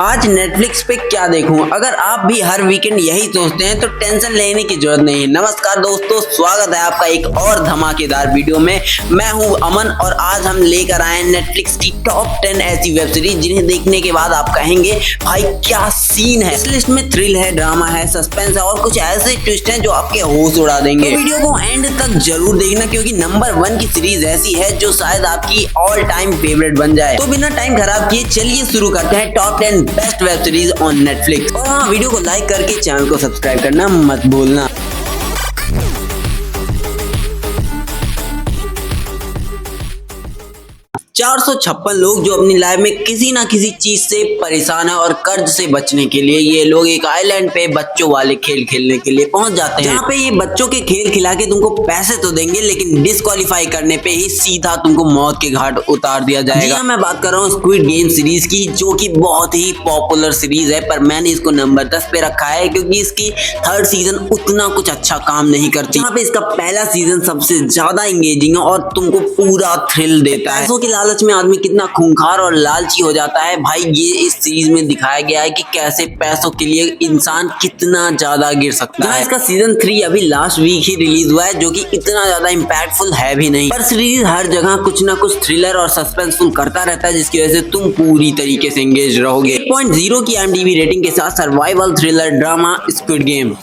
आज नेटफ्लिक्स पे क्या देखूं? अगर आप भी हर वीकेंड यही सोचते हैं तो टेंशन लेने की जरूरत नहीं है। नमस्कार दोस्तों, स्वागत है आपका एक और धमाकेदार वीडियो में। मैं हूं अमन और आज हम लेकर आए हैं नेटफ्लिक्स की टॉप 10 ऐसी वेब सीरीज जिन्हें देखने के बाद आप कहेंगे भाई क्या सीन है। इस लिस्ट में थ्रिल है, ड्रामा है, सस्पेंस है और कुछ ऐसे ट्विस्ट हैं जो आपके होश उड़ा देंगे। तो वीडियो को एंड तक जरूर देखना क्योंकि नंबर 1 की सीरीज ऐसी है जो शायद आपकी ऑल टाइम फेवरेट बन जाए। तो बिना टाइम खराब किए चलिए शुरू करते हैं top 10 best web series on Netflix. और हाँ, वीडियो को लाइक करके चैनल को सब्सक्राइब करना मत भूलना। 456 लोग जो अपनी लाइफ में किसी ना किसी चीज से परेशान है और कर्ज से बचने के लिए ये लोग एक आइलैंड पे बच्चों वाले खेल खेलने के लिए पहुंच जाते हैं, जहाँ पे ये बच्चों के खेल खिला के तुमको पैसे तो देंगे लेकिन डिस्क्वालीफाई करने पे ही सीधा तुमको मौत के घाट उतार दिया जाएगा। मैं बात कर रहा हूँ स्क्विड गेम सीरीज की, जो कि बहुत ही पॉपुलर सीरीज है, पर मैंने इसको नंबर 10 पे रखा है क्योंकि इसकी थर्ड सीजन उतना कुछ अच्छा काम नहीं करती। यहाँ पे इसका पहला सीजन सबसे ज्यादा एंगेजिंग है और तुमको पूरा थ्रिल देता है। पैसों के लालच में आदमी कितना खूंखार और लालची हो जाता है भाई, ये इस सीरीज में दिखाया गया है कि कैसे पैसों के लिए इंसान कितना ज्यादा गिर सकता है। इसका सीजन 3 अभी लास्ट वीक ही रिलीज हुआ है जो कि इतना ज्यादा इम्पैक्टफुल है भी नहीं, पर सीरीज हर जगह कुछ ना कुछ थ्रिलर और सस्पेंसफुल करता रहता है जिसकी वजह से तुम पूरी तरीके से एंगेज रहोगे। 8.0 की IMDb रेटिंग के साथ survival thriller drama squid game.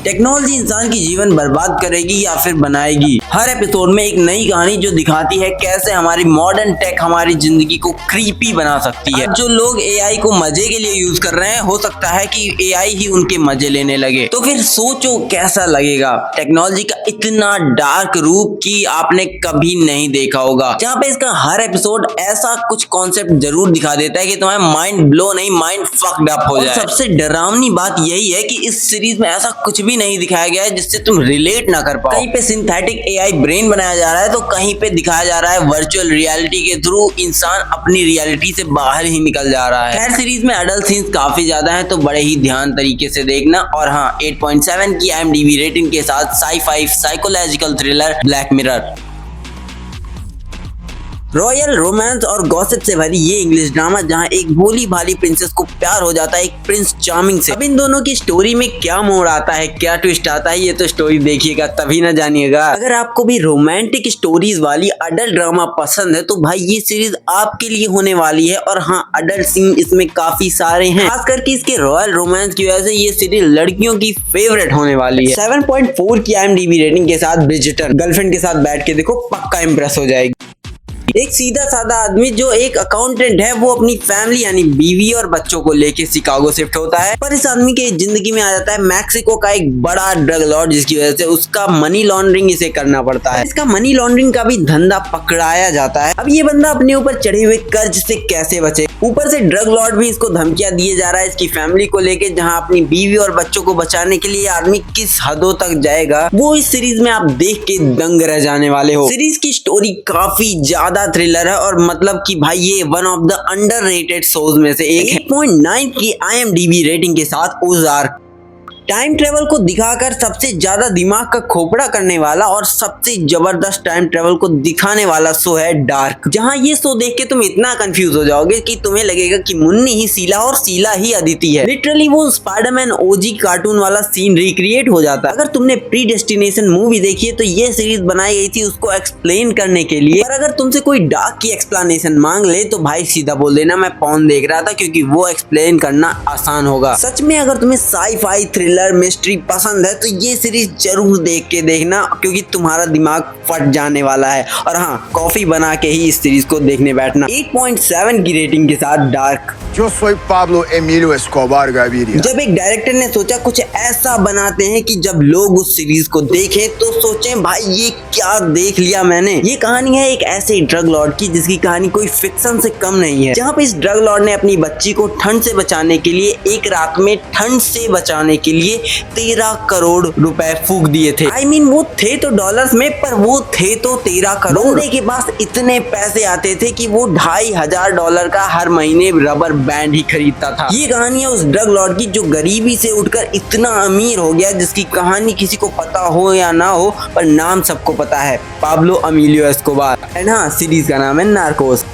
Technology इंसान की जीवन बर्बाद करेगी या फिर बनाएगी। हर एपिसोड में एक नई कहानी जो दिखाती है कैसे हमारी मॉडर्न टेक हमारी जिंदगी को क्रीपी बना सकती है। जो लोग AI को मजे के लिए यूज कर रहे हैं, हो सकता है कि AI ही उनके मजे लेने लगे। तो फिर सोचो कैसा लगेगा टेक्नोलॉजी का इतना डार्क रूप कि आपने कभी नहीं देखा होगा, जहाँ पे इसका हर एपिसोड ऐसा कुछ कॉन्सेप्ट जरूर दिखा देता है कि तुम्हारा माइंड ब्लो नहीं, माइंड फक्ड अप हो जाए। सबसे डरावनी बात यही है कि इस सीरीज में ऐसा कुछ भी नहीं दिखाया गया है जिससे तुम रिलेट ना कर पाओ। कहीं पे सिंथेटिक AI ब्रेन बनाया जा रहा है तो कहीं पे दिखाया जा रहा है वर्चुअल रियलिटी के थ्रू इंसान अपनी रियलिटी से बाहर ही निकल जा रहा है। खैर सीरीज में अडल्ट सीन्स काफी ज्यादा है तो बड़े ही ध्यान तरीके से देखना। और हाँ, 8.7 की IMDb रेटिंग के साथ sci-fi psychological thriller black mirror. Royal romance और गॉसिप से भरी ये इंग्लिश ड्रामा जहां एक भोली भाली प्रिंसेस को प्यार हो जाता है एक प्रिंस चार्मिंग से। अब इन दोनों की स्टोरी में क्या मोड़ आता है, क्या ट्विस्ट आता है, ये तो स्टोरी देखिएगा तभी ना जानिएगा। अगर आपको भी रोमांटिक स्टोरीज वाली अडल्ट ड्रामा पसंद है तो भाई ये सीरीज आपके लिए होने वाली है। और हाँ, अडल्ट सीन इसमें काफी सारे हैं, खास करके इसके रॉयल रोमांस की वजह से ये सीरीज लड़कियों की फेवरेट होने वाली है। 7.4 की IMDb रेटिंग के साथ ब्रिजटन। गर्लफ्रेंड के साथ बैठ के देखो, पक्का इंप्रेस हो जाएगी। एक सीधा साधा आदमी जो एक अकाउंटेंट है, वो अपनी फैमिली यानी बीवी और बच्चों को लेके शिकागो शिफ्ट होता है। पर इस आदमी के जिंदगी में आ जाता है मैक्सिको का एक बड़ा ड्रग लॉर्ड, जिसकी वजह से उसका मनी लॉन्ड्रिंग इसे करना पड़ता है। इसका मनी लॉन्ड्रिंग का भी धंधा पकड़ाया जाता है। अब ये बंदा अपने ऊपर चढ़े हुए कर्ज से कैसे बचे, ऊपर से ड्रग लॉर्ड भी इसको धमकियां दिए जा रहा है इसकी फैमिली को लेके, जहाँ अपनी बीवी और बच्चों को बचाने के लिए आदमी किस हदों तक जाएगा वो इस सीरीज में आप देख के दंग रह जाने वाले हो। सीरीज की स्टोरी काफी ज्यादा थ्रिलर है और मतलब कि भाई ये one of the underrated shows में से एक है। 8.9 की IMDb रेटिंग के साथ ओज़ार्क। टाइम ट्रेवल को दिखाकर सबसे ज्यादा दिमाग का खोपड़ा करने वाला और सबसे जबरदस्त टाइम ट्रेवल को दिखाने वाला शो है डार्क, जहां ये शो देख के तुम इतना कंफ्यूज हो जाओगे कि तुम्हें लगेगा कि मुन्नी ही शीला और शीला ही अदिति है। लिटरली वो स्पाइडरमैन OG कार्टून वाला सीन रिक्रिएट हो जाता है। अगर तुमने प्रीडेस्टिनेशन मूवी देखी है तो ये सीरीज बनाई गई थी उसको एक्सप्लेन करने के लिए, पर अगर तुमसे कोई डार्क की एक्सप्लेनेशन मांग ले तो भाई सीधा बोल देना मैं पॉन देख रहा था, क्योंकि वो एक्सप्लेन करना आसान होगा। सच में अगर तुम्हें साई-फाई थ्रिलर मिस्ट्री पसंद है तो ये सीरीज जरूर देख के देखना, क्योंकि तुम्हारा दिमाग फट जाने वाला है। और हाँ, कॉफी बना के ही इस सीरीज को देखने बैठना। 8.7 की रेटिंग के साथ dark. Yo soy Pablo Emilio Escobar Gaviria। जब एक डायरेक्टर ने सोचा कुछ ऐसा बनाते हैं कि जब लोग उस सीरीज को देखें तो सोचें भाई ये क्या देख लिया मैंने। ये कहानी है एक ऐसे ड्रग लॉर्ड की जिसकी कहानी कोई फिक्शन से कम नहीं है, जहाँ पे इस ड्रग लॉर्ड ने अपनी बच्ची को ठंड से बचाने के लिए एक रात में ठंड से बचाने के लिए 13 करोड़ रुपए फूंक दिए थे। I mean, वो थे तो डॉलर्स में, पर वो थे तो 13 करोड़। बंदे के पास इतने पैसे आते थे कि वो $2,500 का हर महीने रबर बैंड ही खरीदता था। ये कहानी है उस ड्रग लॉर्ड की जो गरीबी से उठकर इतना अमीर हो गया, जिसकी कहानी किसी को पता हो या ना हो पर नाम सबको पता है, पाब्लो अमीलियो एस्कोबार। एंड हाँ, सीरीज का नाम है नार्कोस।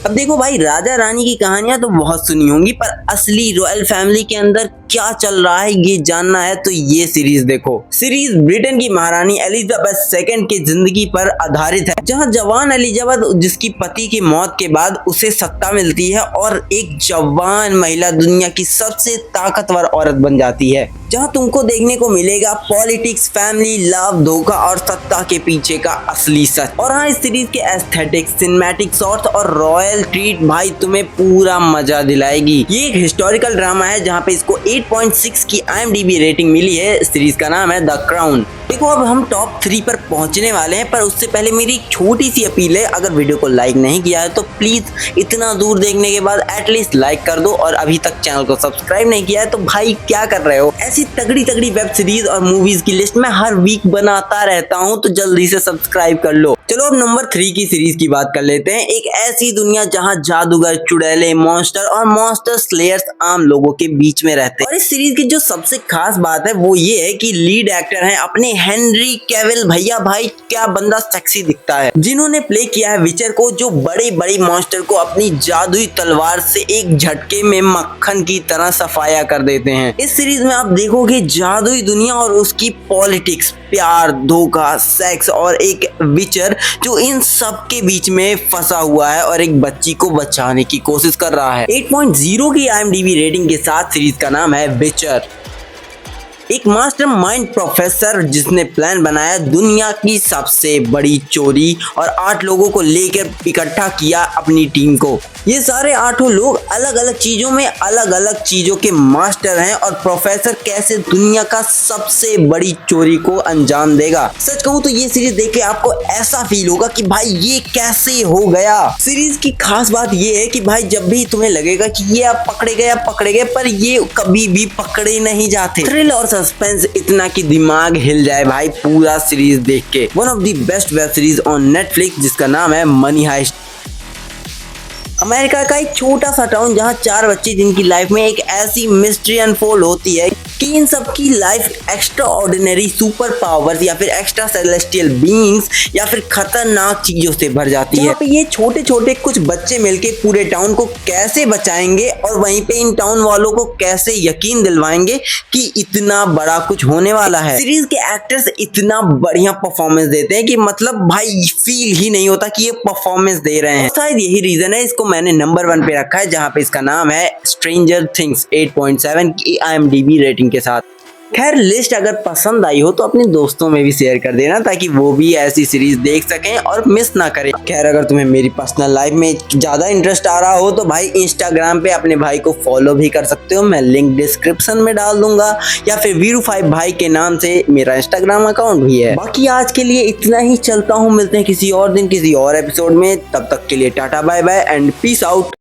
अब देखो भाई, राजा रानी की कहानियां तो बहुत सुनी होंगी, पर असली रॉयल फैमिली के अंदर क्या चल रहा है ये जानना है तो ये सीरीज देखो। सीरीज ब्रिटेन की महारानी एलिजाबेथ सेकंड की जिंदगी पर आधारित है, जहां जवान एलिजाबेथ जिसकी पति की मौत के बाद उसे सत्ता मिलती है और एक जवान महिला दुनिया की सबसे ताकतवर औरत बन जाती है। जहां तुमको देखने को मिलेगा पॉलिटिक्स, फैमिली, लव, धोखा और सत्ता के पीछे का असली सच। और हाँ, इस सीरीज के एस्थेटिक्स, सिनेमैटिक शॉट्स और रॉयल ट्रीट भाई तुम्हें पूरा मजा दिलाएगी। ये एक हिस्टोरिकल ड्रामा है जहां पे इसको 8.6 की IMDb रेटिंग मिली है। सीरीज का नाम है द क्राउन। देखो, अब हम टॉप 3 पर पहुंचने वाले हैं, पर उससे पहले मेरी एक छोटी सी अपील है, अगर वीडियो को लाइक नहीं किया है तो प्लीज इतना दूर देखने के बाद एटलीस्ट लाइक कर दो, और अभी तक चैनल को सब्सक्राइब नहीं किया है तो भाई क्या कर रहे हो। ऐसी तगड़ी तगड़ी वेब सीरीज और मूवीज की लिस्ट में हर वीक बनाता रहता हूं, तो जल्दी से सब्सक्राइब कर लो। चलो अब नंबर 3 की सीरीज की बात कर लेते हैं। एक ऐसी दुनिया जहां जादूगर, चुड़ैले, मॉन्स्टर और मॉन्स्टर स्लेयर्स आम लोगों के बीच में रहते हैं। और इस सीरीज की जो सबसे खास बात है वो ये है कि लीड एक्टर हैं अपने हेनरी कैविल भैया। भाई क्या बंदा सेक्सी दिखता है, जिन्होंने प्ले किया है विचर को, जो बड़े बड़े मॉन्स्टर को अपनी जादुई तलवार से एक झटके में मक्खन की तरह सफाया कर देते हैं। इस सीरीज में आप देखोगे जादुई दुनिया और उसकी पॉलिटिक्स, प्यार, धोखा, सेक्स और एक विचर जो इन सब के बीच में फंसा हुआ है और एक बच्ची को बचाने की कोशिश कर रहा है। 8.0 की IMDb रेटिंग के साथ सीरीज का नाम है विचर। एक मास्टरमाइंड प्रोफेसर जिसने प्लान बनाया दुनिया की सबसे बड़ी चोरी और 8 लोगों को लेकर इकट्ठा किया अपनी टीम को। ये सारे 8 लोग अलग अलग चीजों में अलग अलग चीजों के मास्टर हैं, और प्रोफेसर कैसे दुनिया का सबसे बड़ी चोरी को अंजाम देगा। सच कहूं तो ये सीरीज देख के आपको ऐसा फील होगा कि भाई ये कैसे हो गया। सीरीज की खास बात ये है कि भाई जब भी तुम्हें लगेगा कि ये आप पकड़े गए, पर ये कभी भी पकड़े नहीं जाते। थ्रिल और सस्पेंस इतना कि दिमाग हिल जाए भाई पूरा सीरीज देख के। One of the best web series on Netflix जिसका नाम है मनी हाइस्ट। अमेरिका का एक छोटा सा टाउन जहां 4 बच्चे जिनकी लाइफ में एक ऐसी मिस्ट्री अनफोल्ड होती है कि इन सब की life extra ordinary super powers या फिर एक्स्ट्रा सेलेस्टियल बीइंग्स या फिर खतरनाक चीजों से भर जाती है। पे ये छोटे छोटे कुछ बच्चे मिलके पूरे टाउन को कैसे बचाएंगे और वहीं पे इन टाउन वालों को कैसे यकीन दिलवाएंगे कि इतना बड़ा कुछ होने वाला है। सीरीज के एक्टर्स इतना बढ़िया परफॉर्मेंस देते हैं कि मतलब भाई फील ही नहीं होता कि ये परफॉर्मेंस दे रहे हैं। शायद यही रीजन है इसको मैंने नंबर 1 पे रखा है, जहां पे इसका नाम है स्ट्रेंजर थिंग्स 8.7 की IMDb रेटिंग के साथ। खैर, लिस्ट अगर पसंद आई हो तो अपने दोस्तों में भी शेयर कर देना ताकि वो भी ऐसी सीरीज देख सकें और मिस ना करें। खैर, अगर तुम्हें मेरी पर्सनल लाइफ में ज्यादा इंटरेस्ट आ रहा हो तो भाई इंस्टाग्राम पे अपने भाई को फॉलो भी कर सकते हो, मैं लिंक डिस्क्रिप्शन में डाल दूंगा, या फिर वीरू5 भाई के नाम से मेरा इंस्टाग्राम अकाउंट भी है। बाकी आज के लिए इतना ही, चलता हूँ, मिलते हैं किसी और दिन किसी और एपिसोड में। तब तक के लिए tata bye bye and peace out.